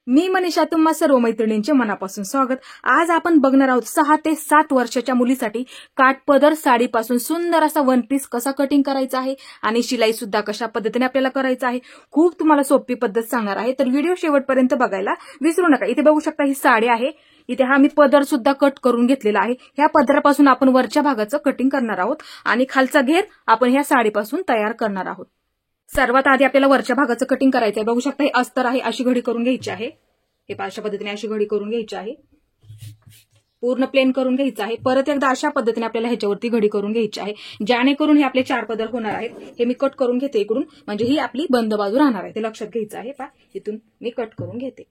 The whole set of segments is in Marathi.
मी मनीषा, तुम्हा सर्व मैत्रिणींचे मनापासून स्वागत। आज आपण बघणार आहोत 6 ते 7 वर्षाच्या मुलीसाठी काठपदर साडीपासून सुंदर असा वन पीस कसा कटिंग करायचा आहे आणि शिलाई सुद्धा कशा पद्धतीने आपल्याला करायचा आहे। खूप तुम्हाला सोपी पद्धत सांगणार आहे, तर व्हिडिओ शेवटपर्यंत बघायला विसरू नका। इथे बघू शकता ही साडी आहे, इथे हा मी पदर सुद्धा कट करून घेतलेला आहे। ह्या पदरापासून आपण वरच्या भागाचं कटिंग करणार आहोत आणि खालचा घेर आपण ह्या साडीपासून तयार करणार आहोत। सर्वात आधी आपल्याला वरच्या भागाचं कटिंग करायचं आहे। बघू शकता हे अस्तर आहे, अशी घडी करून घ्यायची आहे। हे अशा पद्धतीने अशी घडी करून घ्यायची आहे, पूर्ण प्लेन करून घ्यायचं आहे। परत एकदा अशा पद्धतीने आपल्याला ह्याच्यावरती घडी करून घ्यायची आहे, जेणेकरून हे आपले 4 पदर होणार आहेत। हे मी कट करून घेते इकडून, म्हणजे ही आपली बंद बाजू राहणार आहे, ते लक्षात घ्यायचं आहे। पहा इथून मी कट करून घेते।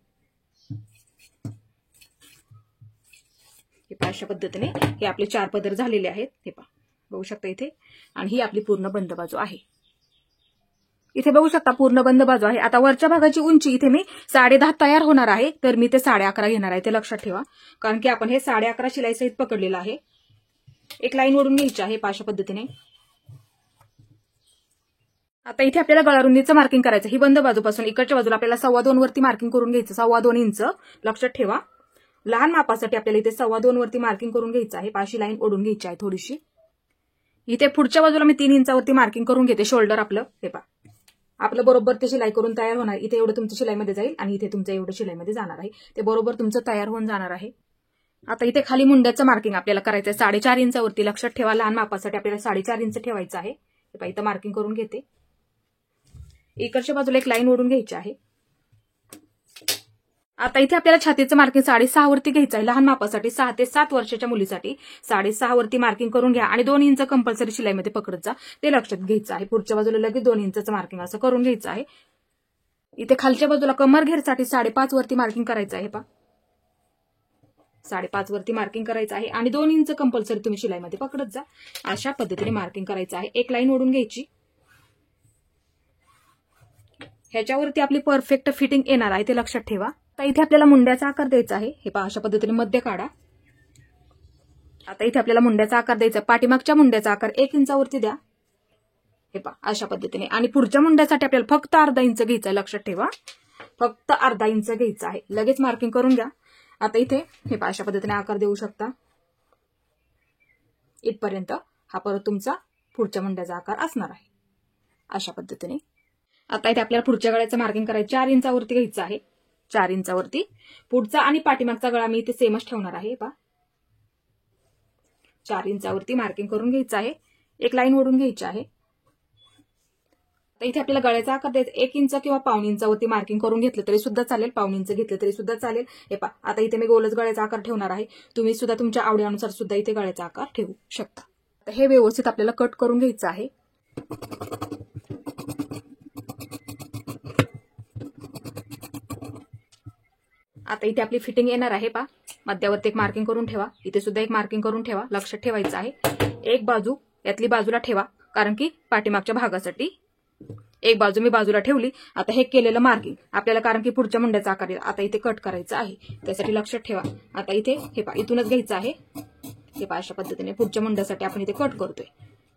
हे अशा पद्धतीने हे आपले 4 पदर झालेले आहेत। हे पहा बघू शकता इथे, आणि ही आपली पूर्ण बंद बाजू आहे। इथे बघू शकता पूर्ण बंद बाजू आहे। आता वरच्या भागाची उंची इथे मी 10.5 तयार होणार आहे, तर मी ते 11.5 घेणार आहे, ते लक्षात ठेवा, कारण की आपण हे 11.5 शिलाई सहित पकडलेलं आहे। एक लाईन ओढून घ्यायची आहे अशा पद्धतीने। आता इथे आपल्याला गळारुंदीचं मार्किंग करायचं। ही बंद बाजूपासून इकडच्या बाजूला आपल्याला 2.25 वरती मार्किंग करून घ्यायचं, 2.25 इंच लक्षात ठेवा। लहान मापासाठी आपल्याला इथे 2.25 वरती मार्किंग करून घ्यायचं आहे। अशी लाईन ओढून घ्यायची आहे थोडीशी। इथे पुढच्या बाजूला मी 3 इंचावरती मार्किंग करून घेते, शोल्डर आपलं। हे पहा आपलं बरोबर ते शिलाई करून तयार होणार। इथे एवढं तुमचं शिलाईमध्ये जाईल आणि इथे तुमचं एवढं शिलाईमध्ये जाणार आहे, ते बरोबर तुमचं तयार होऊन जाणार आहे। आता इथे खाली मुंड्याचं मार्किंग आपल्याला करायचं आहे 4.5 इंचावरती, लक्षात ठेवा। लहान मापासाठी आपल्याला 4.5 इंच ठेवायचं आहे। हे पहा इथं मार्किंग करून घेते। इकडच्या बाजूला एक लाईन ओढून घ्यायची आहे। आता इथे आपल्याला छातीचं मार्किंग 6.5 वरती घ्यायचं आहे। लहान मापासाठी 6 ते 7 वर्षाच्या मुलीसाठी 6.5 वरती मार्किंग करून घ्या आणि 2 इंच कंपल्सरी शिलाईमध्ये पकडत जा, ते लक्षात घ्यायचं आहे। पुढच्या बाजूला लगेच 2 इंचचं मार्किंग असं करून घ्यायचं आहे। इथे खालच्या बाजूला कमर घेरसाठी 5.5 वरती मार्किंग करायचं आहे। पहा 5.5 वरती मार्किंग करायचं आहे आणि 2 इंच कंपल्सरी तुम्ही शिलाईमध्ये पकडत जा, अशा पद्धतीने मार्किंग करायचं आहे। एक लाईन ओढून घ्यायची, ह्याच्यावरती आपली परफेक्ट फिटिंग येणार आहे, ते लक्षात ठेवा। आता इथे आपल्याला मुंड्याचा आकार द्यायचा आहे। हे पहा अशा पद्धतीने मध्य काढा। आता इथे आपल्याला मुंड्याचा आकार द्यायचा, पाठीमागच्या मुंड्याचा आकार 1 इंचावरती द्या। हे पहा अशा पद्धतीने, आणि पुढच्या मुंड्यासाठी आपल्याला फक्त 1/2 इंच घ्यायचं आहे, लक्षात ठेवा, फक्त 1/2 इंच घ्यायचं आहे। लगेच मार्किंग करून घ्या। आता इथे हे पहा अशा पद्धतीने आकार देऊ शकता इथपर्यंत। हा परत तुमचा पुढच्या मुंड्याचा आकार असणार आहे, अशा पद्धतीने। आता इथे आपल्याला पुढच्या गळ्याचं मार्किंग करायचं 4 इंचावरती घ्यायचं आहे। 4 इंचावरती पुढचा आणि पाठीमागचा गळा मी इथे सेमच ठेवणार आहे। पहा 4 इंचावरती मार्किंग करून घ्यायचं आहे। एक लाईन ओढून घ्यायची आहे। इथे आपल्याला गळ्याचा आकार द्यायचा 1 इंच किंवा 1.5 इंचावरती मार्किंग करून घेतलं तरी सुद्धा चालेल, 1.5 इंच घेतलं तरी सुद्धा चालेल। हे पहा आता इथे मी गोलच गळ्याचा आकार ठेवणार आहे, तुम्ही सुद्धा तुमच्या आवडीनुसार सुद्धा इथे गळ्याचा आकार ठेवू शकता। आता हे व्यवस्थित आपल्याला कट करून घ्यायचं आहे। आता इथे आपली फिटिंग येणार आहे। पहा मध्यावरती एक मार्किंग करून ठेवा, इथे सुद्धा एक मार्किंग करून ठेवा, लक्षात ठेवायचं आहे। एक बाजू यातली बाजूला ठेवा, कारण की पाठीमागच्या भागासाठी एक बाजू मी बाजूला ठेवली। आता हे केलेलं मार्किंग आपल्याला, कारण की पुढच्या मुंड्याचा आकार येईल, आता इथे कट करायचं आहे, त्यासाठी लक्षात ठेवा। आता इथे हे पहा इथूनच घ्यायचं आहे। हे पहा अशा पद्धतीने पुढच्या मुंड्यासाठी आपण इथे कट करतोय।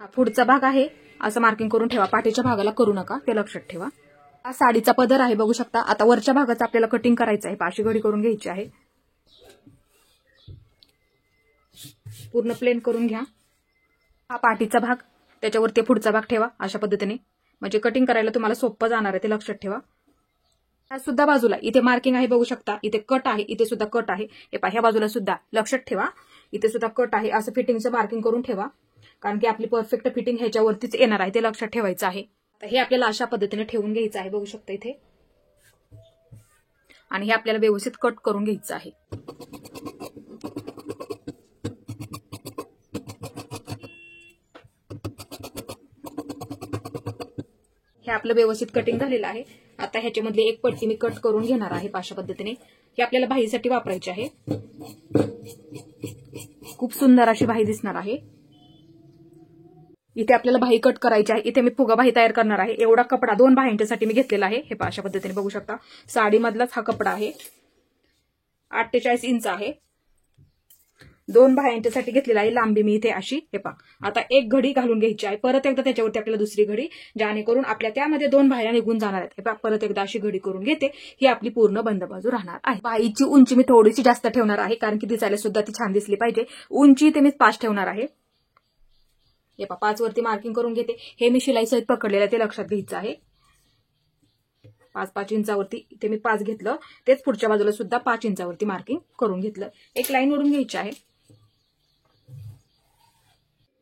हा पुढचा भाग आहे, असं मार्किंग करून ठेवा, पाठीच्या भागाला करू नका, ते लक्षात ठेवा। हा साडीचा पदर आहे, बघू शकता। आता वरच्या भागाचं आपल्याला कटिंग करायचं आहे, अशी घडी करून घ्यायची आहे, पूर्ण प्लेन करून घ्या। हा पाठीचा भाग, त्याच्यावरती पुढचा भाग ठेवा अशा पद्धतीने, म्हणजे कटिंग करायला तुम्हाला सोपं जाणार आहे, ते लक्षात ठेवा। ह्या सुद्धा बाजूला इथे मार्किंग आहे, बघू शकता, इथे कट आहे, इथे सुद्धा कट आहे। हे पहा ह्या बाजूला सुद्धा लक्षात ठेवा, इथे सुद्धा कट आहे, असं फिटिंगचं मार्किंग करून ठेवा, कारण की आपली परफेक्ट फिटिंग ह्याच्यावरतीच येणार आहे, ते लक्षात ठेवायचं आहे। आता हे आपल्याला अशा पद्धतीने ठेवून घ्यायचं आहे, बघू शकता इथे, आणि हे आपल्याला व्यवस्थित कट करून घ्यायचं आहे। हे आपलं व्यवस्थित कटिंग झालेलं आहे। आता ह्याच्यामधली एक पट्टी मी कट करून घेणार आहे अशा पद्धतीने। हे आपल्याला बाहीसाठी वापरायची आहे, खूप सुंदर अशी बाही दिसणार आहे। इथे आपल्याला बाही कट करायची आहे, इथे मी फुगा बाही तयार करणार आहे। एवढा कपडा 2 बाह्यांच्यासाठी मी घेतलेला आहे। हे अशा पद्धतीने बघू शकता, साडीमधलाच हा कपडा आहे, 48 इंच आहे। 2 बाह्यांच्यासाठी घेतलेला आहे लांबी मी इथे अशी. हे पहा आता एक घडी घालून घ्यायची आहे. परत एकदा त्याच्यावरती आपल्याला दुसरी घडी, जेणेकरून आपल्या त्यामध्ये 2 बाह्या निघून जाणार आहेत. हे पहा परत एकदा अशी घडी करून घेते. ही आपली पूर्ण बंद बाजू राहणार आहे. बाईची उंची मी थोडीशी जास्त ठेवणार आहे, कारण की दिसायला सुद्धा ती छान दिसली पाहिजे. उंची ते मी 5 ठेवणार आहे. हे पहा 5 वरती मार्किंग करून घेते. हे मी शिलाई सहित पकडलेलं आहे, ते लक्षात घ्यायचं आहे. 5 इंचावरती इथे मी 5 घेतलं, तेच पुढच्या बाजूला सुद्धा 5 इंचावरती मार्किंग करून घेतलं. एक लाईन ओढून घ्यायची आहे.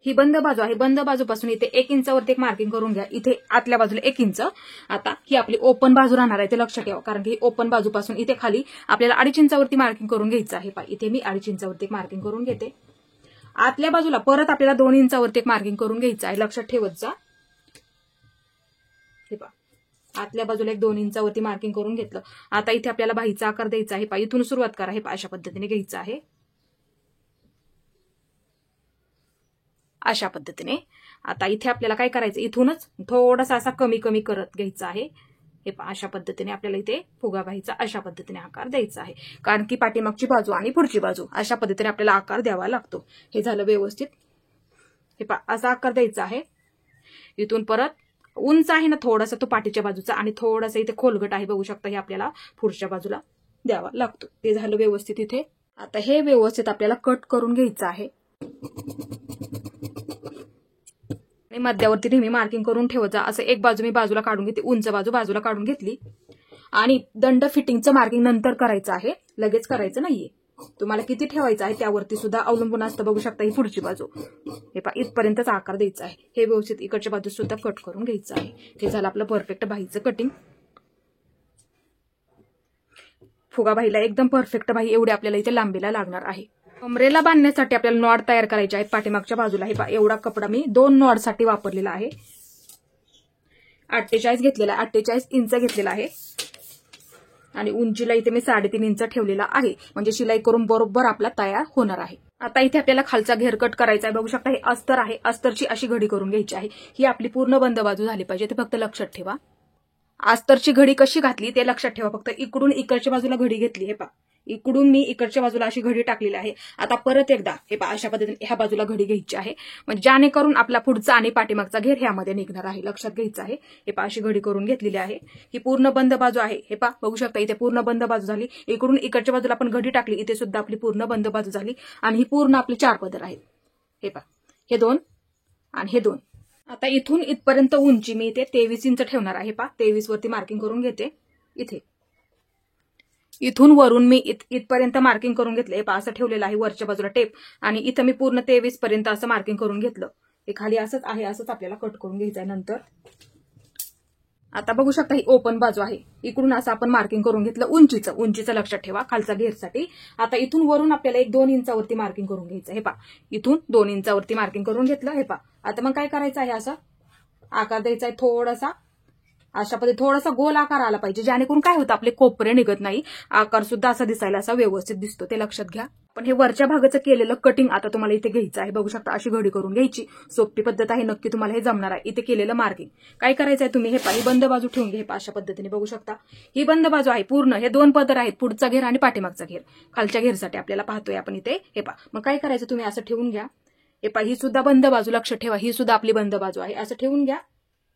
ही बंद बाजू आहे. बंद बाजूपासून इथे 1 इंचावरती एक मार्किंग करून घ्या. इथे आतल्या बाजूला 1 इंच. आता ही आपली ओपन बाजू राहणार आहे, ते लक्षात ठेवा, कारण की ओपन बाजूपासून इथे खाली आपल्याला 2.5 इंचावरती मार्किंग करून घ्यायचं आहे. पहा इथे मी 2.5 इंचावरती मार्किंग करून घेते. आतल्या बाजूला परत आपल्याला 2 इंचावरती एक मार्किंग करून घ्यायचं आहे, लक्षात ठेवत जा. हे पहा आतल्या बाजूला एक 2 इंचावरती मार्किंग करून घेतलं. आता इथे आपल्याला बाहीचा आकार द्यायचा आहे. पहा इथून सुरुवात करा. हे पहा अशा पद्धतीने घ्यायचं आहे. अशा पद्धतीने आता इथे आपल्याला काय करायचं, इथूनच थोडासा असा कमी कमी करत घ्यायचा आहे. हे पहा अशा पद्धतीने आपल्याला इथे फुगाबाईचा अशा पद्धतीने आकार द्यायचा आहे, कारण की पाठीमागची बाजू आणि पुढची बाजू अशा पद्धतीने आपल्याला आकार द्यावा लागतो. हे झालं व्यवस्थित. हे पहा असा आकार द्यायचा आहे. इथून परत उंच आहे ना थोडासा तो पाठीच्या बाजूचा, आणि थोडासा इथे खोलगट आहे, बघू शकता. हे आपल्याला पुढच्या बाजूला द्यावा लागतो. ते झालं व्यवस्थित इथे. आता हे व्यवस्थित आपल्याला कट करून घ्यायचं आहे. मध्यावरती नेहमी मार्किंग करून ठेवत जा. असं एक बाजू मी बाजूला काढून घेते, उंच बाजू बाजूला काढून घेतली. आणि दंड फिटिंगचं मार्किंग नंतर करायचं आहे, लगेच करायचं नाहीये. तुम्हाला किती ठेवायचं आहे त्यावरती सुद्धा अवलंबून असतं. बघू शकता ही पुढची बाजू. हे पहा इथपर्यंतच आकार द्यायचा आहे. हे व्यवस्थित इकडच्या बाजू सुद्धा कट करून घ्यायचं आहे. हे झालं आपलं परफेक्ट बाहीचं कटिंग. फुगा बाहीला एकदम परफेक्ट बाही एवढी आपल्याला इथे लांबीला लागणार आहे. कमरेला बांधण्यासाठी आपल्याला नॉड तयार करायचे आहेत पाठीमागच्या बाजूला. हे पहा एवढा कपडा मी 2 नॉडसाठी वापरलेला आहे. 48 घेतलेला आहे, 48 इंच घेतलेला आहे. आणि उंचीला इथे मी 3.5 इंच ठेवलेला आहे, म्हणजे शिलाई करून बरोबर आपला तयार होणार आहे. आता इथे आपल्याला खालचा घेर कट करायचा आहे. बघू शकता हे अस्तर आहे. अस्तरची अशी घडी करून घ्यायची आहे. ही आपली पूर्ण बंद बाजू झाली पाहिजे, ते फक्त लक्षात ठेवा. अस्तरची घडी कशी घातली ते लक्षात ठेवा. फक्त इकडून इकडच्या बाजूला घडी घेतली. हे पहा इकडून मी इकडच्या बाजूला अशी घडी टाकलेली आहे. आता परत एकदा हे पहा अशा पद्धतीने ह्या बाजूला घडी घ्यायची आहे, म्हणजे जेणेकरून आपला पुढचा आणि पाठीमागचा घेर ह्यामध्ये निघणार आहे, लक्षात घ्यायचं आहे. हे पहा अशी घडी करून घेतलेली आहे. ही पूर्ण बंद बाजू आहे. हे पहा बघू शकता इथे पूर्ण बंद बाजू झाली. इकडून इकडच्या बाजूला आपण घडी टाकली, इथे सुद्धा आपली पूर्ण बंद बाजू झाली. आणि ही पूर्ण आपली 4 पदर आहेत. हे पहा हे 2 आणि हे 2. आता इथून इथपर्यंत उंची मी इथे 23 इंच ठेवणार आहे. पहा 23 वरती मार्किंग करून घेते. इथे इथून वरून मी इथपर्यंत मार्किंग करून घेतले. पहा असं ठेवलेलं आहे वरच्या बाजूला टेप, आणि इथं मी पूर्ण 23 पर्यंत असं मार्किंग करून घेतलं. हे खाली असंच आहे, असंच आपल्याला कट करून घ्यायचं आहे नंतर. आता बघू शकता ही ओपन बाजू आहे. इकडून असं आपण मार्किंग करून घेतलं उंचीचं लक्षात ठेवा खालचा घेरसाठी. आता इथून वरून आपल्याला एक 2 इंचावरती मार्किंग करून घ्यायचं. हे पहा इथून 2 इंचावरती मार्किंग करून घेतलं. हे पहा आता मग काय करायचं आहे, असं आकार द्यायचा आहे थोडासा. अशा पद्धतीने थोडासा गोल आकार आला पाहिजे, जेणेकरून काय होतं आपले कोपरे निघत नाही, आकार सुद्धा असा दिसायला असा व्यवस्थित दिसतो, ते लक्षात घ्या. पण हे वरच्या भागाचं केलेलं कटिंग आता तुम्हाला इथे घ्यायचं आहे. बघू शकता अशी घडी करून घ्यायची. सोपी पद्धत आहे, नक्की तुम्हाला हे जमणार आहे. इथे केलेलं मार्किंग काय करायचं आहे तुम्ही, हे पहा ही बंद बाजू ठेवून घ्या. हे अशा पद्धतीने बघू शकता ही बंद बाजू आहे पूर्ण. हे 2 पदर आहेत, पुढचा घेर आणि पाठीमागचा घेर. खालच्या घेरसाठी आपल्याला पाहतोय आपण इथे. हे पहा मग काय करायचं तुम्ही असं ठेवून घ्या. हे पहा ही सुद्धा बंद बाजू लक्षात ठेवा, ही सुद्धा आपली बंद बाजू आहे. असं ठेवून घ्या.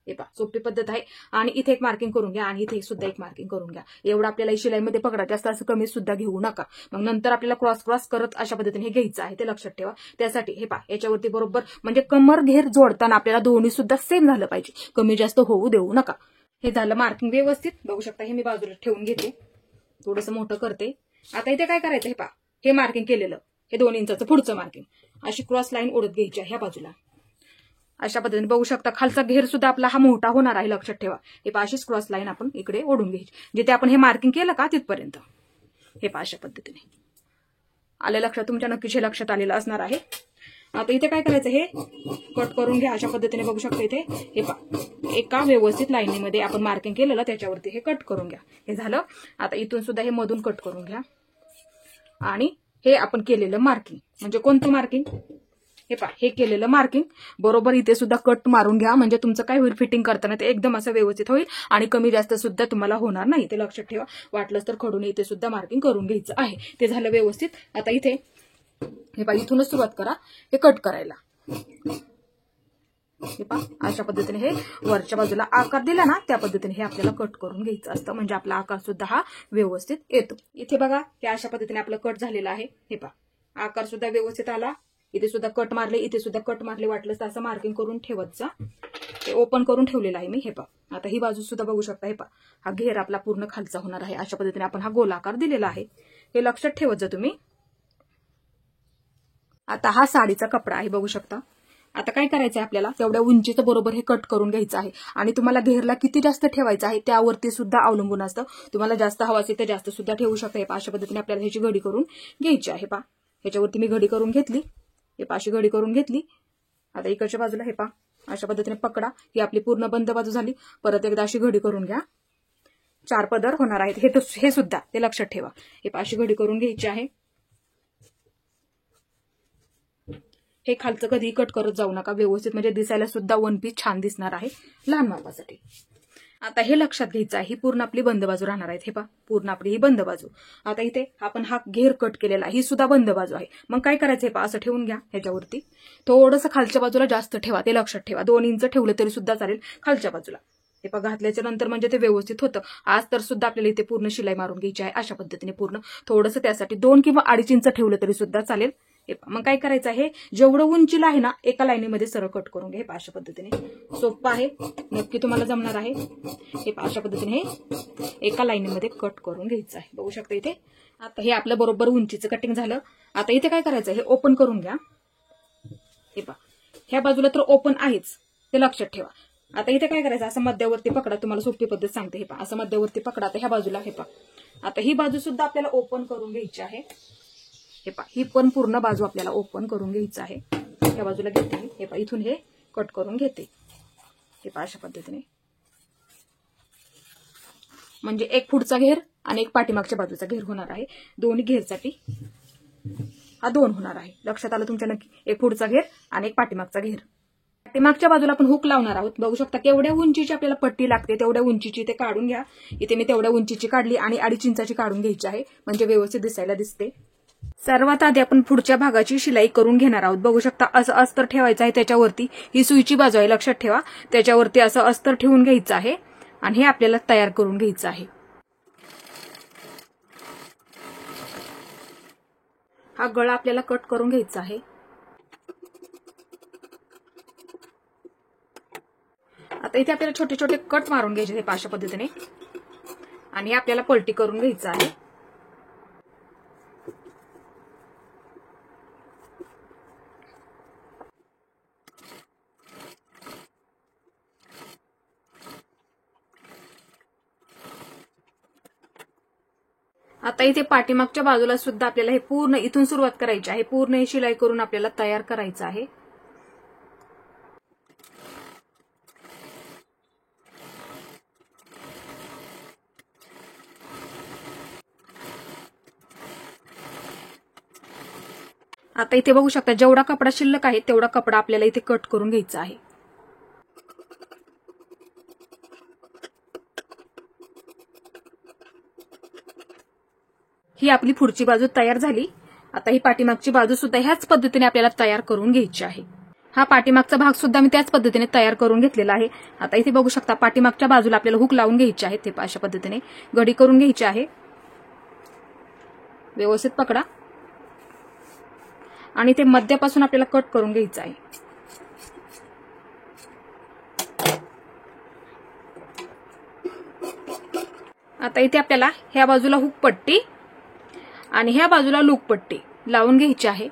हे पहा सोपी पद्धत आहे. आणि इथे एक मार्किंग करून घ्या आणि इथे सुद्धा एक मार्किंग करून घ्या. एवढं आपल्याला शिलाईमध्ये पकडा, जास्त असं कमी सुद्धा घेऊ नका. मग नंतर आपल्याला क्रॉस करत अशा पद्धतीने हे घ्यायचं आहे, ते लक्षात ठेवा. त्यासाठी हे पहा याच्यावरती बरोबर म्हणजे कमर घेर जोडताना आपल्याला दोन्ही सुद्धा सेम झालं पाहिजे, कमी जास्त होऊ देऊ नका. हे झालं मार्किंग व्यवस्थित. बघू शकता हे मी बाजूला ठेवून घेते, थोडंसं मोठं करते. आता इथे काय करायचं, हे पहा हे मार्किंग केलेलं हे 2 इंचाचं पुढचं मार्किंग अशी क्रॉस लाईन ओढत घ्यायची आहे ह्या बाजूला. अशा पद्धतीने बघू शकता खालचा घेर सुद्धा आपला हा मोठा होणार आहे, लक्षात ठेवा. हे पहा अशीच क्रॉस लाईन आपण इकडे ओढून घ्यायची, जिथे आपण हे मार्किंग केलं का तिथपर्यंत. हे पहा अशा पद्धतीने आलं लक्षात, तुमच्या नक्कीच हे लक्षात आलेलं असणार आहे. आता इथे काय करायचं, हे कट करून घ्या अशा पद्धतीने. बघू शकता इथे हे पहा एका व्यवस्थित लाईनीमध्ये आपण मार्किंग केलेलं त्याच्यावरती हे कट करून घ्या. हे झालं. आता इथून सुद्धा हे मधून कट करून घ्या. आणि हे आपण केलेलं मार्किंग म्हणजे कोणतं मार्किंग, हे पहा हे केलेलं मार्किंग बरोबर इथे सुद्धा कट मारून घ्या, म्हणजे तुमचं काय होईल फिटिंग करताना ते एकदम असं व्यवस्थित होईल आणि कमी जास्त सुद्धा तुम्हाला होणार नाही, ते लक्षात ठेवा. वाटलंच तर खडून इथे सुद्धा मार्किंग करून घ्यायचं आहे. ते झालं व्यवस्थित. आता इथे हे पहा इथूनच सुरुवात करा हे कट करायला. हे पहा अशा पद्धतीने हे वरच्या बाजूला आकार दिला ना त्या पद्धतीने हे आपल्याला कट करून घ्यायचं असतं, म्हणजे आपला आकार सुद्धा हा व्यवस्थित येतो. इथे बघा हे अशा पद्धतीने आपलं कट झालेलं आहे. हे पहा आकार सुद्धा व्यवस्थित आला. इथे सुद्धा कट मारले, इथे सुद्धा कट मारले, वाटलं तर असं मार्किंग करून ठेवत जा. हे ओपन करून ठेवलेलं आहे मी. हे पहा आता ही बाजू सुद्धा बघू शकता. हे पहा हा घेर आपला पूर्ण खालचा होणार आहे. अशा पद्धतीने आपण हा गोलाकार दिलेला आहे, हे लक्षात ठेवत जा तुम्ही. आता हा साडीचा कपडा आहे बघू शकता. आता काय करायचं आहे आपल्याला तेवढ्या उंचीचं बरोबर हे कट करून घ्यायचं आहे. आणि तुम्हाला घेरला किती जास्त ठेवायचं आहे त्यावरती सुद्धा अवलंबून असतं. तुम्हाला जास्त हवा असेल तर जास्त सुद्धा ठेवू शकता. हे पहा अशा पद्धतीने आपल्याला ह्याची घडी करून घ्यायची आहे. पहा ह्याच्यावरती मी घडी करून घेतली. हे पहा अशी घडी करून घेतली. आता इकडच्या बाजूला हे पहा अशा पद्धतीने पकडा. ही आपली पूर्ण बंद बाजू झाली. परत एकदा अशी घडी करून घ्या. 4 पदर होणार आहेत हे सुद्धा ते लक्षात ठेवा. हे पहा अशी घडी करून घ्यायची आहे. हे खालचं कधी कट करत जाऊ नका, व्यवस्थित म्हणजे दिसायला सुद्धा वन पीस छान दिसणार आहे लहान मापासाठी. आता हे लक्षात घ्यायचं आहे ही पूर्ण आपली बंद बाजू राहणार आहे. हे पहा पूर्ण आपली ही बंद बाजू. आता इथे आपण हा घेर कट केलेला ही सुद्धा बंद बाजू आहे. मग काय करायचं हे पहा असं ठेवून घ्या. ह्याच्यावरती थोडंसं खालच्या बाजूला जास्त ठेवा, ते लक्षात ठेवा. 2 इंच ठेवलं तरी सुद्धा चालेल खालच्या बाजूला. हे पहा घातल्याच्या नंतर म्हणजे ते व्यवस्थित होतं. आज तर सुद्धा आपल्याला इथे पूर्ण शिलाई मारून घ्यायची आहे. अशा पद्धतीने पूर्ण थोडंसं त्यासाठी 2 किंवा 2.5 इंच ठेवलं तरी सुद्धा चालेल. हे मग काय करायचं आहे जेवढं उंचीला आहे ना एका लाईनीमध्ये सरळ कट करून घ्या. हे अशा पद्धतीने सोपं आहे, नक्की तुम्हाला जमणार आहे. हे अशा पद्धतीने हे एका लाईनीमध्ये कट करून घ्यायचं आहे. बघू शकता इथे. आता हे आपलं बरोबर उंचीचं कटिंग झालं. आता इथे काय करायचं हे ओपन करून घ्या. हे पहा ह्या बाजूला तर ओपन आहेच, ते लक्षात ठेवा. आता इथे काय करायचं असं मध्यावरती पकडा. तुम्हाला सोपी पद्धत सांगते. हे पहा असं मध्यावरती पकडा. आता ह्या बाजूला हे पहा आता ही बाजू सुद्धा आपल्याला ओपन करून घ्यायची आहे. हे पहा ही पण पूर्ण बाजू आपल्याला ओपन करून घ्यायचं आहे. या बाजूला घेते. हे पहा इथून हे कट करून घेते. हे पहा अशा पद्धतीने म्हणजे एक पुढचा घेर आणि एक पाठीमागच्या बाजूचा घेर होणार आहे. दोन्ही घेरसाठी हा 2 होणार आहे. लक्षात आलं तुमच्या नक्की. एक पुढचा घेर आणि एक पाठीमागचा घेर. पाठीमागच्या बाजूला आपण हुक लावणार आहोत. बघू शकता केवढ्या उंचीची आपल्याला पट्टी लागते तेवढ्या उंचीची ते काढून घ्या. इथे मी तेवढ्या उंचीची काढली आणि 2.5 इंचाची काढून घ्यायची आहे, म्हणजे व्यवस्थित दिसायला दिसते. सर्वात आधी आपण पुढच्या भागाची शिलाई करून घेणार आहोत. बघू शकता असं अस्तर ठेवायचं आहे. त्याच्यावरती ही सुईची बाजू आहे, लक्षात ठेवा. त्याच्यावरती असं अस्तर ठेवून घ्यायचं आहे आणि हे आपल्याला तयार करून घ्यायचं आहे. हा गळा आपल्याला कट करून घ्यायचा आहे. आता इथे आपल्याला छोटे छोटे कट मारून घ्यायचे अशा पद्धतीने आणि हे आपल्याला पलटी करून घ्यायचं आहे. आता इथे पाठीमागच्या बाजूला सुद्धा आपल्याला हे पूर्ण इथून सुरुवात करायची आहे. पूर्ण ही शिलाई करून आपल्याला तयार करायचं आहे. आता इथे बघू शकता जेवढा कपडा शिल्लक आहे तेवढा कपडा आपल्याला इथे कट करून घ्यायचा आहे. ही आपली पुढची बाजू तयार झाली. आता ही पाठीमागची बाजू सुद्धा ह्याच पद्धतीने आपल्याला तयार करून घ्यायची आहे. हा पाठीमागचा भाग सुद्धा मी त्याच पद्धतीने तयार करून घेतलेला आहे. आता इथे बघू शकता पाठीमागच्या बाजूला आपल्याला हुक लावून घ्यायचे आहे. ते अशा पद्धतीने घडी करून घ्यायची आहे. व्यवस्थित पकडा आणि ते मध्यापासून आपल्याला कट करून घ्यायचं आहे. आता इथे आपल्याला ह्या बाजूला हुक पट्टी आणि ह्या बाजूला लूक पट्टी लावून घ्यायची आहे.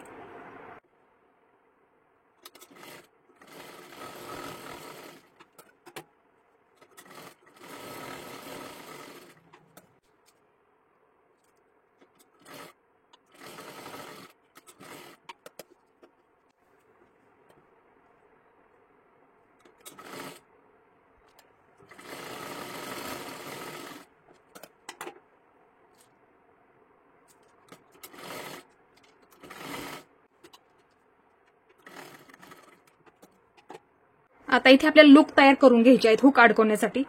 आता इथे आपल्याला लूक तयार करून घ्यायचे आहेत. हुक अडकवण्यासाठी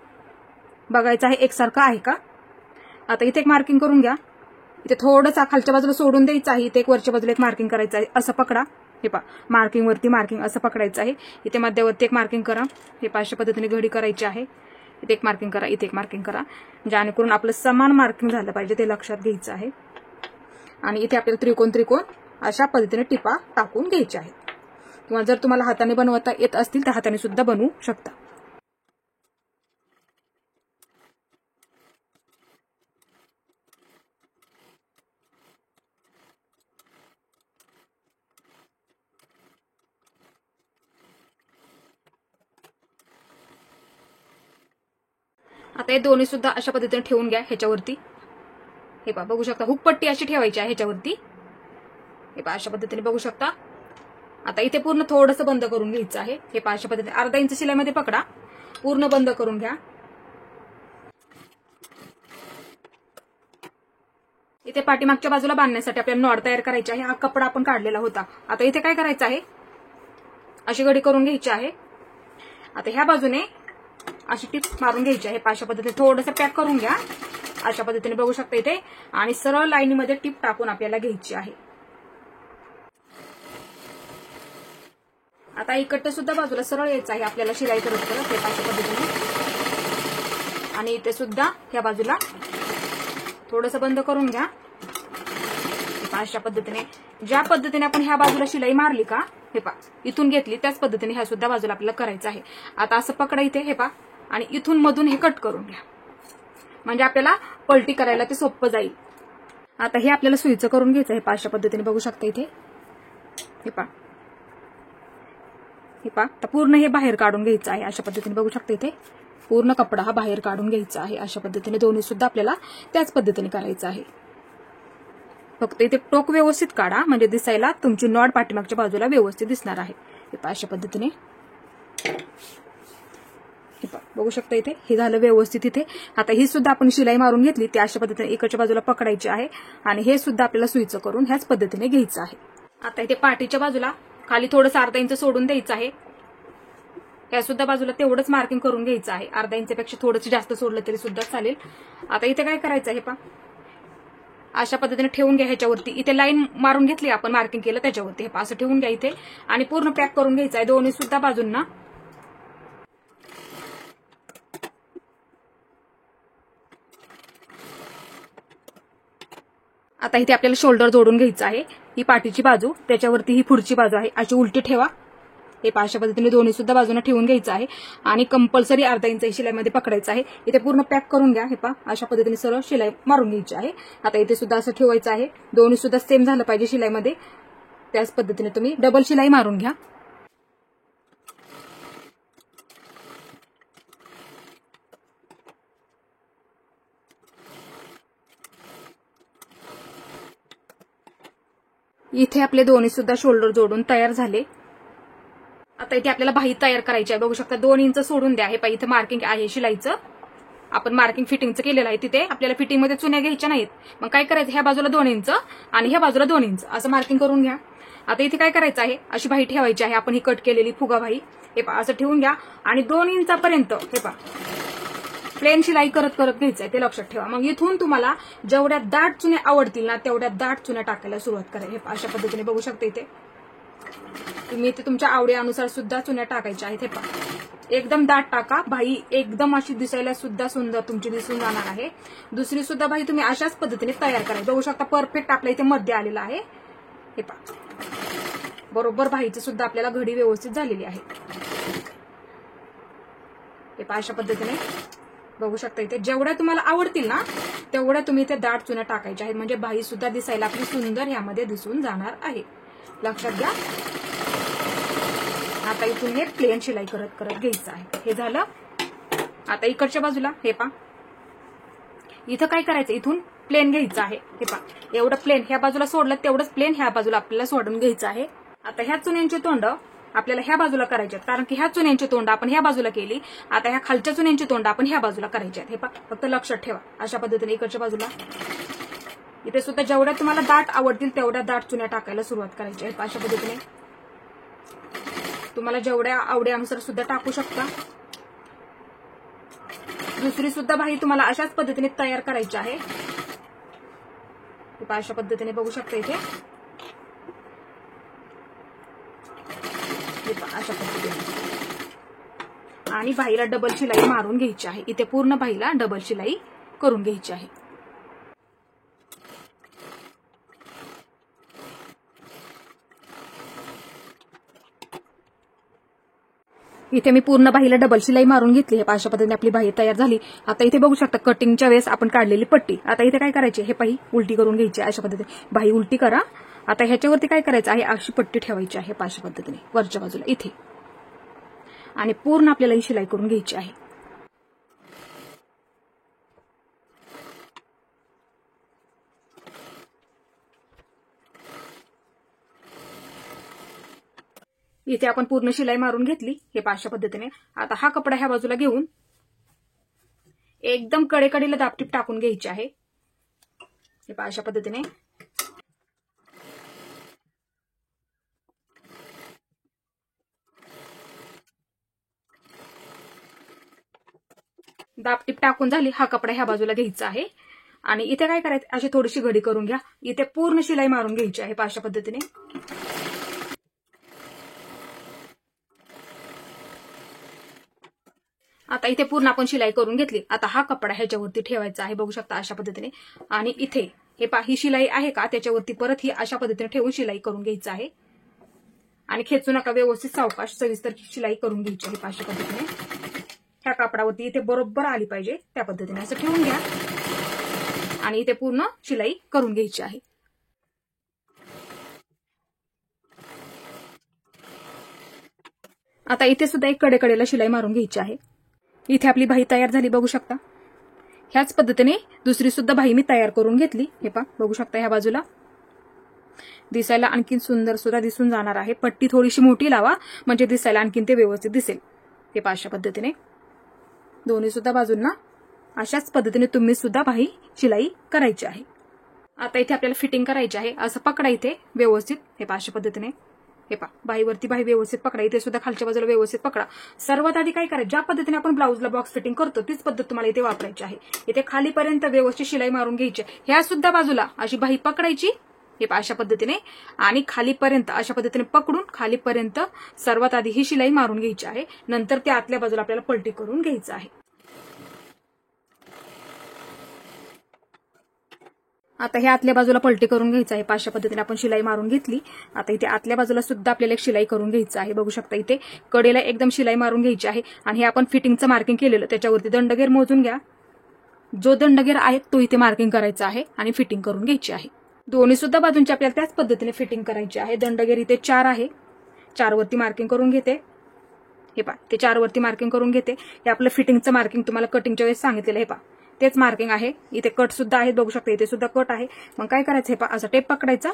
बघायचं आहे एकसारखं आहे का. आता इथे एक मार्किंग करून घ्या. इथे थोडंसं खालच्या बाजूला सोडून द्यायचं आहे, इथे एक वरच्या बाजूला एक मार्किंग करायचं आहे, असं पकडा. हे पहा, मार्किंग वरती मार्किंग असं पकडायचं आहे. इथे मध्यावरती एक मार्किंग करा. हे पहा, अशा पद्धतीने घडी करायची आहे. इथे एक मार्किंग करा, इथे एक मार्किंग करा, जेणेकरून आपलं समान मार्किंग झालं पाहिजे ते लक्षात घ्यायचं आहे. आणि इथे आपल्याला त्रिकोण अशा पद्धतीने टिपा टाकून घ्यायच्या आहेत. किंवा जर तुम्हाला हाताने बनवता येत असतील तर हाताने सुद्धा बनवू शकता. आता हे दोन्ही सुद्धा अशा पद्धतीने ठेवून घ्या ह्याच्यावरती. हे पहा, बघू शकता हुकपट्टी अशी ठेवायची आहे ह्याच्यावरती. हे पहा, अशा पद्धतीने बघू शकता. आता इथे पूर्ण थोडंसं बंद करून घ्यायचं आहे. हे पहा, अशा पद्धतीने अर्धा इंच शिलाईमध्ये पकडा, पूर्ण बंद करून घ्या. इथे पाठीमागच्या बाजूला बांधण्यासाठी आपल्याला नॉड तयार करायची आहे. हा कपडा आपण काढलेला होता. आता इथे काय करायचं आहे, अशी घडी करून घ्यायची आहे. आता ह्या बाजूने अशी टिप मारून घ्यायची आहे. अशा पद्धतीने थोडंसं पॅक करून घ्या. अशा पद्धतीने बघू शकता इथे. आणि सरळ लाईनीमध्ये टिप टाकून आपल्याला घ्यायची आहे. आता इकडे सुद्धा बाजूला सरळ यायचं आहे आपल्याला शिलाई करत करत. हे अशा पद्धतीने. आणि इथे सुद्धा ह्या बाजूला थोडंसं बंद करून घ्या. अशा पद्धतीने ज्या पद्धतीने आपण ह्या बाजूला शिलाई मारली का, हे पहा, इथून घेतली त्याच पद्धतीने ह्या सुद्धा बाजूला आपल्याला करायचं आहे. आता असं पकडा इथे, हे पहा, आणि इथून मधून हे कट करून घ्या, म्हणजे आपल्याला पलटी करायला ते सोपं जाईल. आता हे आपल्याला सुईचं करून घ्यायचं आहे. अशा पद्धतीने बघू शकता इथे. हे पहा, हे पहा, तर पूर्ण हे बाहेर काढून घ्यायचं आहे. अशा पद्धतीने बघू शकता इथे पूर्ण कपडा हा बाहेर काढून घ्यायचा आहे. अशा पद्धतीने दोन्ही सुद्धा आपल्याला त्याच पद्धतीने करायचं आहे. फक्त इथे टोक व्यवस्थित काढा, म्हणजे दिसायला तुमची नॉड पाठीमागच्या बाजूला व्यवस्थित दिसणार आहे. हे पहा, अशा पद्धतीने. हे पहा, बघू शकता इथे हे झालं व्यवस्थित. इथे आता ही सुद्धा आपण शिलाई मारून घेतली, ती अशा पद्धतीने इकडच्या बाजूला पकडायची आहे. आणि हे सुद्धा आपल्याला सुईचं करून ह्याच पद्धतीने घ्यायचं आहे. आता इथे पाठीच्या बाजूला खाली थोडंसं अर्धा इंच सोडून द्यायचं आहे. या सुद्धा बाजूला तेवढंच मार्किंग करून घ्यायचं आहे. अर्धा इंचपेक्षा थोडंसं जास्त सोडलं तरी सुद्धा चालेल. आता इथे काय करायचं आहे, पहा, अशा पद्धतीने ठेवून घ्या ह्याच्यावरती. इथे लाईन मारून घेतली आपण, मार्किंग केलं त्याच्यावरती. हे पहा, असं ठेवून घ्या इथे. आणि पूर्ण पॅक करून घ्यायचं आहे दोन्ही सुद्धा बाजूंना. आता इथे आपल्याला शोल्डर जोडून घ्यायचं आहे. ही पाठीची बाजू, त्याच्यावरती ही पुढची बाजू आहे, अशी उलटी ठेवा. हे अशा पद्धतीने दोन्ही सुद्धा बाजूने ठेवून घ्यायचं आहे. आणि कंपल्सरी अर्धा इंच शिलाईमध्ये पकडायचं आहे. इथे पूर्ण पॅक करून घ्या. हे पहा, अशा पद्धतीने सरळ शिलाई मारून घ्यायची आहे. आता इथे सुद्धा असं ठेवायचं आहे. दोन्ही सुद्धा सेम झालं पाहिजे शिलाईमध्ये. त्याच पद्धतीने तुम्ही डबल शिलाई मारून घ्या. इथे आपले दोन्ही सुद्धा शोल्डर जोडून तयार झाले. आता इथे आपल्याला बाही तयार करायची आहे. बघू शकता 2 इंच सोडून द्या. हे पहा, इथे मार्किंग आहे शिलाईचं. आपण मार्किंग फिटिंगचं केलेलं आहे. तिथे आपल्याला फिटिंगमध्ये चुन्या घ्यायच्या नाहीत. मग काय करायचं, ह्या बाजूला 2 इंच आणि ह्या बाजूला 2 इंच असं मार्किंग करून घ्या. आता इथे काय करायचं आहे, अशी बाही ठेवायची आहे. आपण ही कट केलेली फुगा बाही, हे पहा, असं ठेवून घ्या. आणि 2 इंचापर्यंत हे पहा प्लेन शिलाई करत करत घ्यायचं आहे, ते लक्षात ठेवा. मग इथून तुम्हाला जेवढ्या दाट चुन्या आवडतील ना तेवढ्या दाट चुन्या टाकायला सुरुवात करा. हे अशा पद्धतीने बघू शकता इथे. तुम्ही इथे तुमच्या आवडीनुसार सुद्धा चुन्या टाकायच्या आहेत. हे पहा, एकदम दाट टाका. बाही एकदम अशी दिसायला सुद्धा सुंदर तुमची दिसून जाणार आहे. दुसरी सुद्धा बाही तुम्ही अशाच पद्धतीने तयार करा. बघू शकता परफेक्ट आपल्या इथे मध्ये आलेला आहे. हे पहा, बरोबर बाहीची सुद्धा आपल्याला घडी व्यवस्थित झालेली आहे. हे पहा, अशा पद्धतीने बघू शकता इथे. जेवढ्या तुम्हाला आवडतील ना तेवढ्या तुम्ही इथे दाट चुन्या टाकायच्या आहेत, म्हणजे बाही सुद्धा दिसायला आपली सुंदर यामध्ये दिसून जाणार आहे. लक्षात घ्या. आता इथून हे प्लेन शिलाई करत करत घ्यायचं आहे. हे झालं. आता इकडच्या बाजूला हे पहा, इथं काय करायचं, इथून प्लेन घ्यायचं आहे. हे पहा, एवढं प्लेन ह्या बाजूला सोडलं तेवढंच प्लेन ह्या बाजूला आपल्याला सोडून घ्यायचं आहे. आता ह्या चुन्यांची तोंड आपल्याला ह्या बाजूला करायचे आहेत, कारण की ह्या चुन्यांची तोंड आपण ह्या बाजूला केली. आता ह्या खालच्या चुन्यांची तोंड आपण ह्या बाजूला करायची आहेत. हे पहा, फक्त लक्षात ठेवा. अशा पद्धतीने इकडच्या बाजूला इथे सुद्धा जेवढ्या तुम्हाला दाट आवडतील तेवढ्या दाट चुन्या टाकायला सुरुवात करायची आहे. अशा पद्धतीने तुम्हाला जेवढ्या आवडीनुसार सुद्धा टाकू शकता. दुसरी सुद्धा बाही तुम्हाला अशाच पद्धतीने तयार करायची आहे. अशा पद्धतीने बघू शकता इथे अशा पद्धतीने आणि बाहीला डबल शिलाई मारून घ्यायची आहे. इथे पूर्ण बाहीला डबल शिलाई करून घ्यायची आहे. इथे मी पूर्ण बाहीला डबल शिलाई मारून घेतली. हे अशा पद्धतीने आपली बाही तयार झाली. आता इथे बघू शकता कटिंगच्या वेळेस आपण काढलेली पट्टी. आता इथे काय करायची, हे बाही उलटी करून घ्यायची. अशा पद्धतीने बाही उलटी करा. आता ह्याच्यावरती काय करायचं आहे, अशी पट्टी ठेवायची आहे अशा पद्धतीने वरच्या बाजूला इथे आणि पूर्ण आपल्याला ही शिलाई करून घ्यायची आहे. इथे आपण पूर्ण शिलाई मारून घेतली. हे अशा पद्धतीने आता हा कपडा ह्या बाजूला घेऊन एकदम कडेकडेला दाबटीप टाकून घ्यायची आहे. हे अशा पद्धतीने दाबटीप टाकून झाली. हा कपडा ह्या बाजूला घ्यायचा आहे आणि इथे काय करायचं, अशी थोडीशी घडी करून घ्या. इथे पूर्ण शिलाई मारून घ्यायची आहे अशा पद्धतीने. आता इथे पूर्ण आपण शिलाई करून घेतली. आता हा कपडा ह्याच्यावरती ठेवायचा आहे बघू शकता अशा पद्धतीने आणि इथे हे ही शिलाई आहे का त्याच्यावरती परत ही अशा पद्धतीने ठेवून शिलाई करून घ्यायचं आहे आणि खेचू नका, व्यवस्थित सावकाश सविस्तर शिलाई करून घ्यायची आहे अशा पद्धतीने. ह्या कापडावरती इथे बरोबर आली पाहिजे त्या पद्धतीने असं ठेवून घ्या आणि इथे पूर्ण शिलाई करून घ्यायची आहे. आता इथे सुद्धा एक कडेकडेला शिलाई मारून घ्यायची आहे. इथे आपली बाही तयार झाली बघू शकता. ह्याच पद्धतीने दुसरी सुद्धा बाही मी तयार करून घेतली. हे पहा बघू शकता ह्या बाजूला दिसायला आणखीन सुंदर सुद्धा दिसून जाणार आहे. पट्टी थोडीशी मोठी लावा म्हणजे दिसायला आणखीन ते व्यवस्थित दिसेल. हे पहा अशा पद्धतीने दोन्ही सुद्धा बाजूंना अशाच पद्धतीने तुम्ही सुद्धा बाही शिलाई करायची आहे. आता इथे आपल्याला फिटिंग करायची आहे. असं पकडा इथे व्यवस्थित. हे पहा अशा पद्धतीने हे पहा बाहीवरती बाही व्यवस्थित पकडा. इथे सुद्धा खालच्या बाजूला व्यवस्थित पकडा. सर्वात आधी काय करायचं, ज्या पद्धतीने आपण ब्लाऊजला बॉक्स फिटिंग करतो तीच पद्धत तुम्हाला इथे वापरायची आहे. इथे खालीपर्यंत व्यवस्थित शिलाई मारून घ्यायची. ह्या सुद्धा बाजूला अशी बाही पकडायची हे पहा अशा पद्धतीने आणि खालीपर्यंत अशा पद्धतीने पकडून खालीपर्यंत सर्वात आधी ही शिलाई मारून घ्यायची आहे. नंतर त्या आतल्या बाजूला आपल्याला पलटी करून घ्यायचं आहे. आता हे आतल्या बाजूला पलटी करून घ्यायचं आहे. अशा पद्धतीने आपण शिलाई मारून घेतली. आता इथे आतल्या बाजूला सुद्धा आपल्याला एक शिलाई करून घ्यायचं आहे. बघू शकता इथे कडेला एकदम शिलाई मारून घ्यायची आहे आणि हे आपण फिटिंगचं मार्किंग केलेलं त्याच्यावरती दंडगेर मोजून घ्या. जो दंडगेर आहे तो इथे मार्किंग करायचा आहे आणि फिटिंग करून घ्यायची आहे. दोन्ही सुद्धा बाजूंची आपल्याला त्याच पद्धतीने फिटिंग करायची आहे. दंडगेर इथे 4 आहे. 4 वरती मार्किंग करून घेते. हे पहा ते 4 वरती मार्किंग करून घेते. हे आपलं फिटिंगचं मार्किंग तुम्हाला कटिंगच्या वेळेस सांगितलेलं. हे पहा तेच मार्किंग आहे. इथे कट सुद्धा आहे बघू शकता. इथे सुद्धा कट आहे. मग काय करायचं, हे पहा असा टेप पकडायचा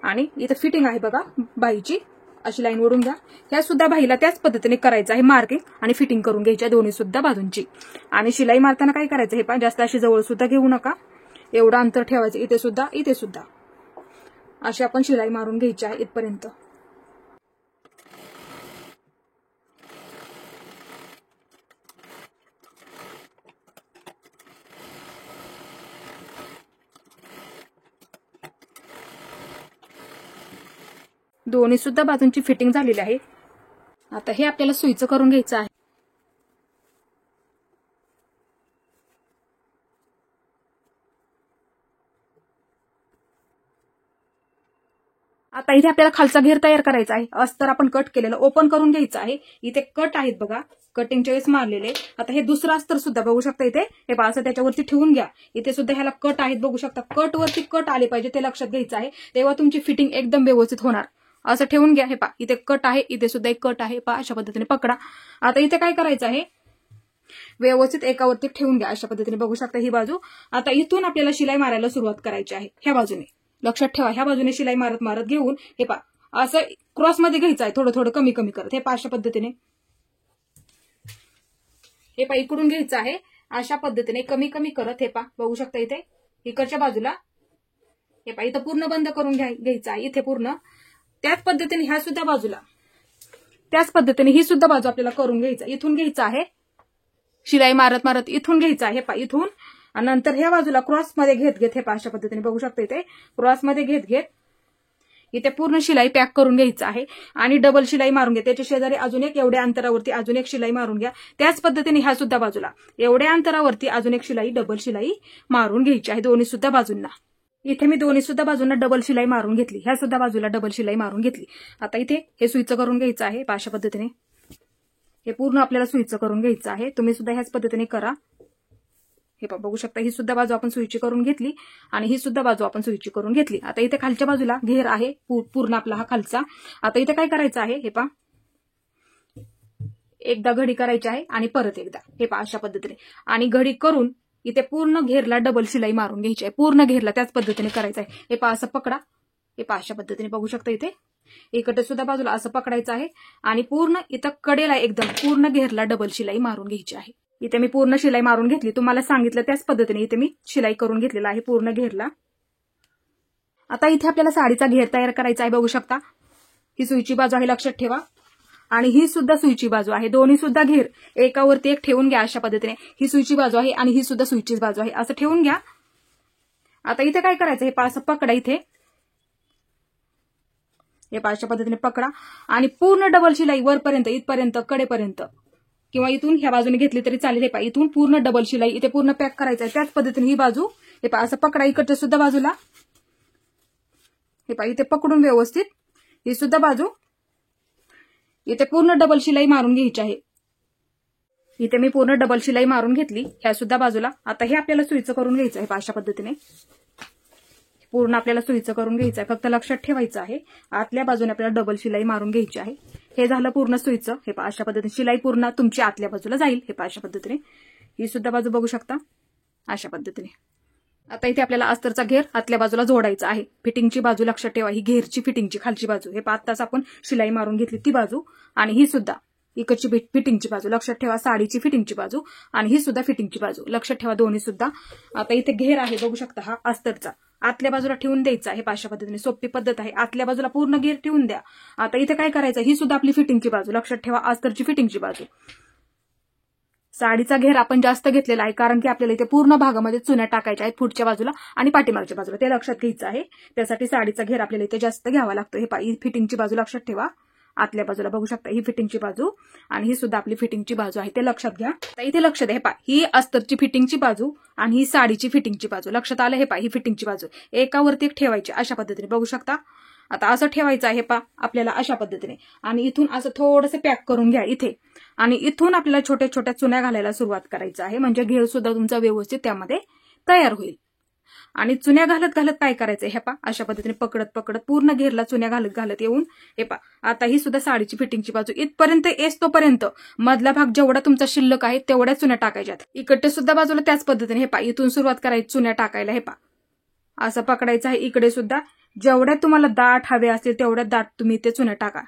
आणि इथे फिटिंग आहे बघा बाहीची अशी लाईन ओढून घ्या. ह्या सुद्धा बाहीला त्याच पद्धतीने करायचं आहे मार्किंग आणि फिटिंग करून घ्यायची आहे दोन्ही सुद्धा बाजूंची. आणि शिलाई मारताना काय करायचं, हे पहा जास्त अशी जवळ सुद्धा घेऊ नका. एवढं अंतर ठेवायचं. इथे सुद्धा अशी आपण शिलाई मारून घ्यायची आहे इथपर्यंत. दोन्ही सुद्धा बाजूंची फिटिंग झालेली आहे. आता हे आपल्याला सुईचं करून घ्यायचं आहे. आता इथे आपल्याला खालचा घेर तयार करायचा आहे. अस्तर आपण कट केलेलं ओपन करून घ्यायचं आहे. इथे कट आहेत बघा कटिंगच्या वेळेस मारलेले. आता हे दुसरं अस्तर सुद्धा बघू शकता इथे हे पहा असं त्याच्यावरती ठेवून घ्या. इथे सुद्धा ह्याला कट आहेत बघू शकता. कट वरती कट आले पाहिजे ते लक्षात घ्यायचं आहे. तेव्हा तुमची फिटिंग एकदम व्यवस्थित होणार. असं ठेवून घ्या. हे पहा इथे कट आहे. इथे सुद्धा एक कट आहे. पहा अशा पद्धतीने पकडा. आता इथे काय करायचं आहे, व्यवस्थित एकावरती ठेवून घ्या अशा पद्धतीने बघू शकता ही बाजू. आता इथून आपल्याला शिलाई मारायला सुरुवात करायची आहे. ह्या बाजूने लक्षात ठेवा. ह्या बाजूने शिलाई मारत मारत घेऊन हे पहा असं क्रॉसमध्ये घ्यायचं आहे. थोडं थोडं कमी कमी करत. हे पहा अशा पद्धतीने हे पहा इकडून घ्यायचं आहे. अशा पद्धतीने कमी कमी करत हे पहा बघू शकता इथे इकडच्या बाजूला हे पहा इथं पूर्ण बंद करून घ्यायचं आहे. इथे पूर्ण त्याच पद्धतीने ह्या सुद्धा बाजूला त्याच पद्धतीने ही सुद्धा बाजू आपल्याला करून घ्यायचं. इथून घ्यायचं आहे शिलाई मारत मारत इथून घ्यायचं आहे. पहा इथून आणि नंतर ह्या बाजूला क्रॉसमध्ये घेत हे अशा पद्धतीने बघू शकता इथे क्रॉसमध्ये घेत इथे पूर्ण शिलाई पॅक करून घ्यायचं आहे आणि डबल शिलाई मारून घ्या. त्याच्या शेजारी अजून एक एवढ्या अंतरावरती अजून एक शिलाई मारून घ्या. त्याच पद्धतीने ह्या सुद्धा बाजूला एवढ्या अंतरावरती अजून एक शिलाई डबल शिलाई मारून घ्यायची आहे दोन्ही सुद्धा बाजूंना. इथे मी दोन्ही सुद्धा बाजूंना डबल शिलाई मारून घेतली. ह्या सुद्धा बाजूला डबल शिलाई मारून घेतली. आता इथे हे सुईचं करून घ्यायचं आहे अशा पद्धतीने. हे पूर्ण आपल्याला सुईचं करून घ्यायचं आहे. तुम्ही सुद्धा ह्याच पद्धतीने करा. हे बघू शकता ही सुद्धा बाजू आपण सुईची करून घेतली आणि ही सुद्धा बाजू आपण सुईची करून घेतली. आता इथे खालच्या बाजूला घेर आहे पूर्ण आपला हा खालचा. आता इथे काय करायचं आहे हे एकदा घडी करायची आहे आणि परत एकदा हे अशा पद्धतीने आणि घडी करून इथे पूर्ण घेरला डबल शिलाई मारून घ्यायची आहे. पूर्ण घेरला त्याच पद्धतीने करायचं आहे. हे असं पकडा. हे अशा पद्धतीने बघू शकता इथे इकडे सुद्धा बाजूला असं पकडायचं आहे आणि पूर्ण इथं कडेला एकदम पूर्ण घेरला डबल शिलाई मारून घ्यायची आहे. इथे मी पूर्ण शिलाई मारून घेतली. तुम्हाला सांगितलं त्याच पद्धतीने इथे मी शिलाई करून घेतलेला आहे पूर्ण घेरला. आता इथे आपल्याला साडीचा घेर तयार करायचा आहे. बघू शकता ही सुईची बाजू आहे लक्षात ठेवा आणि ही सुद्धा सुईची बाजू आहे. दोन्ही सुद्धा घेर एकावरती एक ठेवून घ्या अशा पद्धतीने. ही सुईची बाजू आहे आणि ही सुद्धा सुईचीच बाजू आहे असं ठेवून घ्या. आता इथे काय करायचं हे असं पकडा. इथे हे अशा पद्धतीने पकडा आणि पूर्ण डबल शिलाई वरपर्यंत इथपर्यंत कडेपर्यंत किंवा इथून ह्या बाजूने घेतली तरी चालेल. हे इथून पूर्ण डबल शिलाई इथे पूर्ण पॅक करायचं आहे. त्याच पद्धतीने ही बाजू हे असं पकडा इकडच्या सुद्धा बाजूला. हे इथे पकडून व्यवस्थित ही सुद्धा बाजू इथे पूर्ण डबल शिलाई मारून घ्यायची आहे. इथे मी पूर्ण डबल शिलाई मारून घेतली ह्या सुद्धा बाजूला. आता हे आपल्याला सुईचं करून घ्यायचं आहे अशा पद्धतीने. पूर्ण आपल्याला सुईचं करून घ्यायचं आहे. फक्त लक्षात ठेवायचं आहे आतल्या बाजूने आपल्याला डबल शिलाई मारून घ्यायची आहे. हे झालं पूर्ण सुईचं. हे अशा पद्धतीने शिलाई पूर्ण तुमची आतल्या बाजूला जाईल. हे अशा पद्धतीने ही सुद्धा बाजू बघू शकता अशा पद्धतीने. आता इथे आपल्याला अस्तरचा घेर आतल्या बाजूला जोडायचा आहे. फिटिंगची बाजू लक्षात ठेवा. ही घेरची फिटिंगची खालची बाजू हे आत्ताच आपण शिलाई मारून घेतली ती बाजू आणि ही सुद्धा इकडची फिटिंगची बाजू लक्षात ठेवा. साडीची फिटिंगची बाजू आणि ही सुद्धा फिटिंगची बाजू लक्षात ठेवा दोन्ही सुद्धा. आता इथे घेर आहे बघू शकता हा अस्तरचा आतल्या बाजूला ठेवून द्यायचा आहे अशा पद्धतीने. सोपी पद्धत आहे. आतल्या बाजूला पूर्ण घेर ठेवून द्या. आता इथे काय करायचं ही सुद्धा आपली फिटिंगची बाजू लक्षात ठेवा. अस्तरची फिटिंगची बाजू. साडीचा घेर आपण जास्त घेतलेला आहे कारण की आपल्याला इथे पूर्ण भागामध्ये चुन्या टाकायच्या आहेत पुढच्या बाजूला आणि पाठीमागच्या बाजूला. ते लक्षात घ्यायचं आहे. त्यासाठी साडीचा घेर आपल्याला इथे जास्त घ्यावा लागतो. ही फिटिंगची बाजू लक्षात ठेवा. आतल्या बाजूला बघू शकता ही फिटिंगची बाजू आणि ही सुद्धा आपली फिटिंगची बाजू आहे ते लक्षात घ्या. तर इथे लक्षात द्या ही अस्तरची फिटिंगची बाजू आणि ही साडीची फिटिंगची बाजू लक्षात आलं. ही फिटिंगची बाजू एकावरती एक ठेवायची अशा पद्धतीने बघू शकता. आता असं ठेवायचं आहे आपल्याला अशा पद्धतीने आणि इथून असं थोडंसं पॅक करून घ्या इथे आणि इथून आपल्याला छोट्या छोट्या चुन्या घालायला सुरुवात करायचं आहे म्हणजे घेर सुद्धा तुमचा व्यवस्थित त्यामध्ये तयार होईल. आणि चुन्या घालत घालत काय करायचंय हे अशा पद्धतीने पकडत पकडत पूर्ण घेरला चुन्या घालत घालत येऊन हे आता ही सुद्धा साडीची फिटिंगची बाजू इथपर्यंत येस तोपर्यंत मधला भाग जेवढा तुमचा शिल्लक आहे तेवढ्या चुन्या टाकायच्यात. इकडच्या सुद्धा बाजूला त्याच पद्धतीने हे इथून सुरुवात करायची चुन्या टाकायला. हे असं पकडायचं आहे. इकडे सुद्धा जेवढ्या तुम्हाला दाट हवे असतील तेवढ्या दाट तुम्ही ते चुन्या टाका.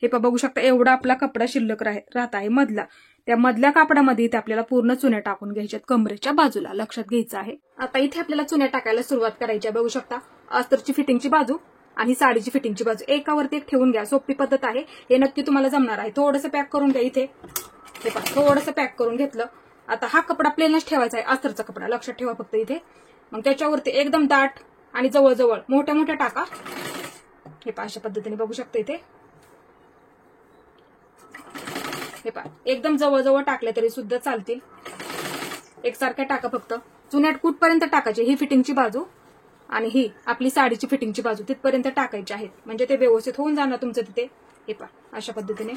हे बघू शकता एवढा आपला कपडा शिल्लक राहत आहे मधला. त्या मधल्या कापडामध्ये इथे आपल्याला पूर्ण चुन्या टाकून घ्यायच्यात कमरेच्या बाजूला लक्षात घ्यायचं आहे. आता इथे आपल्याला चुन्या टाकायला सुरुवात करायची बघू शकता. अस्तरची फिटिंगची बाजू आणि साडीची फिटिंगची बाजू एकावरती एक ठेवून घ्या. सोपी पद्धत आहे. हे नक्की तुम्हाला जमणार आहे. थोडंसं पॅक करून घ्या इथे. हे थोडंसं पॅक करून घेतलं. आता हा कपडा प्लेनच ठेवायचा आहे अस्तरचा कपडा लक्षात ठेवा फक्त इथे. मग त्याच्यावरती एकदम दाट आणि जवळजवळ मोठ्या मोठ्या टाका. हे अशा पद्धतीने बघू शकता इथे. हे एकदम जवळजवळ टाकले तरी सुद्धा चालतील. एकसारख्या टाका फक्त. चुन्यात कुठपर्यंत टाकायचे ही फिटिंगची बाजू आणि ही आपली साडीची फिटिंगची बाजू तिथपर्यंत टाकायची आहेत म्हणजे ते व्यवस्थित होऊन जाणार तुमचं तिथे. हे अशा पद्धतीने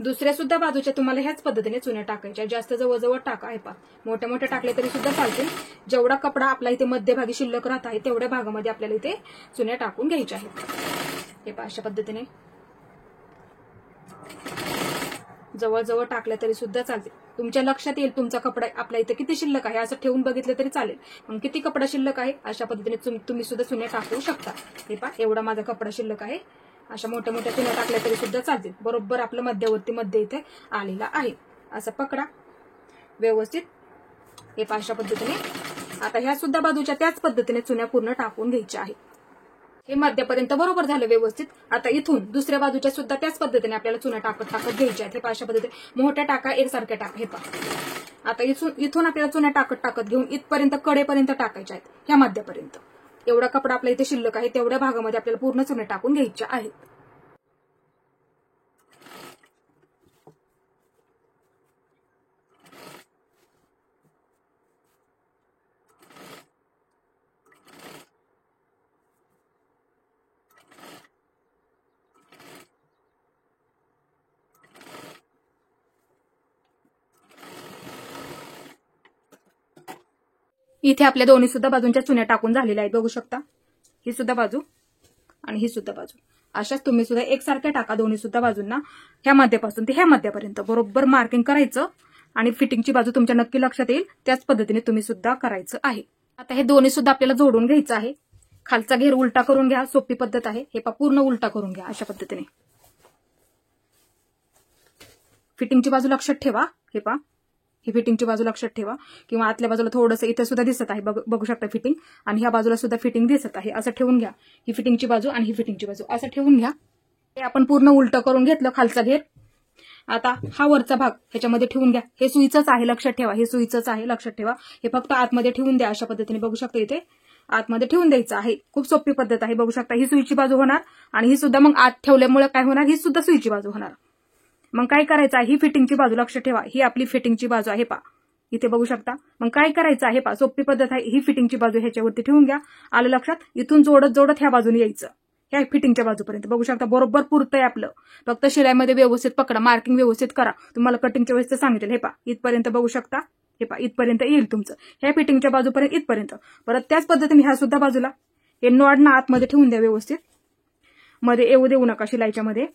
दुसऱ्या सुद्धा बाजूच्या तुम्हाला ह्याच पद्धतीने चुन्या टाकायच्या. जास्त जवळजवळ टाका. हे मोठ्या मोठ्या टाकले तरी सुद्धा चालतील. जेवढा कपडा आपला इथे मध्यभागी शिल्लक राहत आहे तेवढ्या भागामध्ये आपल्याला इथे चुन्या टाकून घ्यायच्या आहेत. हे अशा पद्धतीने जवळजवळ टाकल्या तरी सुद्धा चालते. तुमच्या लक्षात येईल तुमचा कपडा आपल्या इथे किती शिल्लक आहे असं ठेवून बघितलं तरी चालेल. मग किती कपडा शिल्लक आहे अशा पद्धतीने तुम्ही सुद्धा चुन्या टाकू शकता. हे एवढा माझा कपडा शिल्लक आहे. अशा मोठ्या मोठ्या चुन्या टाकल्या तरी सुद्धा चालतील. बरोबर आपलं मध्यवर्ती मध्ये इथे आलेला आहे. असं पकडा व्यवस्थित. हे अशा पद्धतीने आता ह्या सुद्धा बाजूच्या त्याच पद्धतीने चुन्या पूर्ण टाकून घ्यायच्या आहेत. हे मध्यापर्यंत बरोबर झालं व्यवस्थित. आता इथून दुसऱ्या बाजूच्या सुद्धा त्याच पद्धतीने आपल्याला चुन्या टाकत टाकत घ्यायच्या आहेत. हे अशा पद्धतीने मोठ्या टाका एकसारख्या टाका. हे आता इथून आपल्याला चुन्या टाकत घेऊन इथपर्यंत कडेपर्यंत टाकायच्या आहेत, ह्या मध्यापर्यंत. एवढा कपडा आपल्या इथे शिल्लक आहे, तेवढ्या भागामध्ये आपल्याला पूर्ण चुन्या टाकून घ्यायच्या आहेत. इथे आपल्या दोन्ही सुद्धा बाजूंच्या चुन्या टाकून झालेल्या आहेत, बघू शकता. ही सुद्धा बाजू आणि ही सुद्धा बाजू. अशाच तुम्ही सुद्धा एकसारख्या टाका दोन्ही सुद्धा बाजूंना. ह्या मध्यापासून ते ह्या मध्यापर्यंत बरोबर मार्किंग करायचं आणि फिटिंगची बाजू तुमच्या नक्की लक्षात येईल त्याच पद्धतीने तुम्ही सुद्धा करायचं आहे. आता हे दोन्ही सुद्धा आपल्याला जोडून घ्यायचं आहे. खालचा घेर उलटा करून घ्या, सोपी पद्धत आहे. हे पूर्ण उलटा करून घ्या अशा पद्धतीने. फिटिंगची बाजू लक्षात ठेवा. ही फिटिंगची बाजू लक्षात ठेवा, किंवा आतल्या बाजूला थोडंसं इथे सुद्धा दिसत आहे, बघू शकता फिटिंग, आणि ह्या बाजूला सुद्धा फिटिंग दिसत आहे. असं ठेवून घ्या. ही फिटिंगची बाजू आणि ही फिटिंगची बाजू असं ठेवून घ्या. हे आपण पूर्ण उलटं करून घेतलं खालचा घेर. आता हा वरचा भाग ह्याच्यामध्ये ठेवून घ्या. हे सुईचंच आहे, लक्षात ठेवा. हे सुईचंच आहे, लक्षात ठेवा. हे फक्त आतमध्ये ठेवून द्या अशा पद्धतीने. बघू शकता इथे आतमध्ये ठेवून द्यायचं आहे. खूप सोपी पद्धत आहे. बघू शकता ही सुईची बाजू होणार आणि ही सुद्धा मग आत ठेवल्यामुळे काय होणार, ही सुद्धा सुईची बाजू होणार. मग काय करायचं आहे, ही फिटिंगची बाजू लक्षात ठेवा. ही आपली फिटिंगची बाजू आहे इथे बघू शकता. मग काय करायचं आहे सोपी पद्धत आहे. ही फिटिंगची बाजू ह्याच्यावरती ठेवून घ्या. आलं लक्षात. इथून जोडत ह्या बाजूने यायचं, ह्या फिटिंगच्या बाजूपर्यंत. बघू शकता बरोबर पुरतंय आपलं. फक्त शिलाईमध्ये व्यवस्थित पकडा, मार्किंग व्यवस्थित करा. तुम्हाला कटिंगच्या वेळेस सांगितलं. इथपर्यंत बघू शकता. इथपर्यंत येईल तुमचं. ह्या फिटिंगच्या बाजूपर्यंत इथपर्यंत. परत त्याच पद्धतीने ह्या सुद्धा बाजूला हे नॉडना आतमध्ये ठेवून द्या व्यवस्थित. मध्ये येऊ देऊ नका शिलाईच्या मध्ये.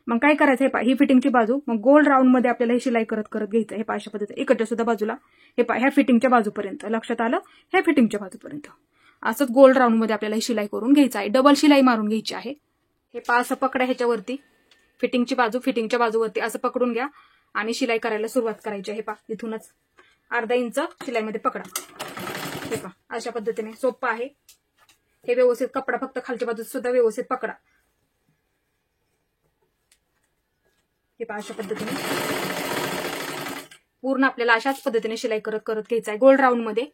मग काय करायचं ही फिटिंगची बाजू. मग गोल राऊंड मध्ये आपल्याला ही शिलाई करत घ्यायचं. हे अशा पद्धतीने इकडच्या सुद्धा बाजूला ह्या फिटिंगच्या बाजूपर्यंत. लक्षात आलं. ह्या फिटिंगच्या बाजूपर्यंत असंच गोल राऊंड मध्ये आपल्याला ही शिलाई करून घ्यायचं आहे. डबल शिलाई मारून घ्यायची आहे. हे असं पकडा ह्याच्यावरती, फिटिंगची बाजू फिटिंगच्या बाजूवरती असं पकडून घ्या आणि शिलाई करायला सुरुवात करायची आहे. इथूनच अर्धा इंच शिलाईमध्ये पकडा. अशा पद्धतीने सोपं आहे हे. व्यवस्थित कपडा फक्त खालच्या बाजूत सुद्धा व्यवस्थित पकडा. अशा पद्धतीने पूर्ण आपल्याला अशाच पद्धतीने शिलाई करत घ्यायचं आहे गोल राऊंड मध्ये.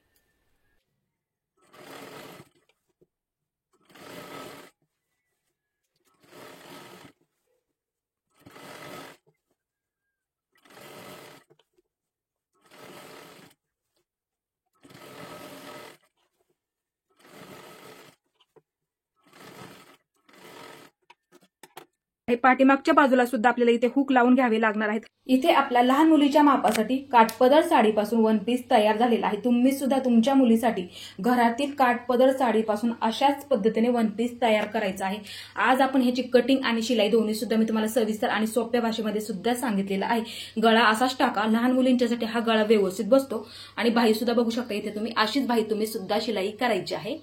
पाठीमागच्या बाजूला सुद्धा आपल्याला इथे हुक लावून घ्यावे लागणार आहेत. इथे आपल्या लहान मुलीच्या मापासाठी काठपदर साडीपासून वन पीस तयार झालेला आहे. तुम्ही सुद्धा तुमच्या मुलीसाठी घरातील काठपदर साडीपासून अशाच पद्धतीने वन पीस तयार करायचा आहे. आज आपण ह्याची कटिंग आणि शिलाई दोन्ही सुद्धा मी तुम्हाला सविस्तर आणि सोप्या भाषेमध्ये सुद्धा सांगितलेलं आहे. गळा असाच टाका. लहान मुलींच्यासाठी हा गळा व्यवस्थित बसतो. आणि बाही सुद्धा बघू शकता इथे तुम्ही अशीच बाही तुम्ही सुद्धा शिलाई करायची आहे.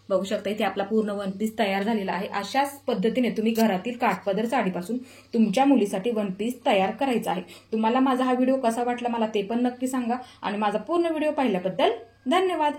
बघू शकता इथे आपला पूर्ण वन पीस तयार झालेला आहे. अशाच पद्धतीने तुम्ही घरातील काठपदर साडीपासून तुमच्या मुलीसाठी वन पीस तयार करायचा आहे. तुम्हाला माझा हा व्हिडिओ कसा वाटला मला ते पण नक्की सांगा. आणि माझा पूर्ण व्हिडिओ पाहिल्याबद्दल धन्यवाद.